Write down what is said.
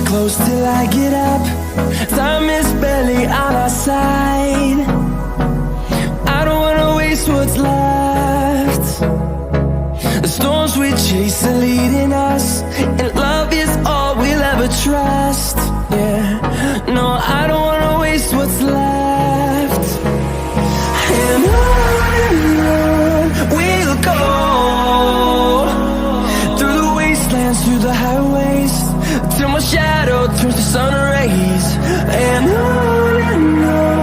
close till I get up. Time is barely on our side. I don't wanna waste what's left. The storms we chase are leading us, and love is all we'll ever trust. Yeah, no, I don't wanna waste what's left. And on we'll go, through the wastelands, through the highways, till my shadow turns to sun rays. And on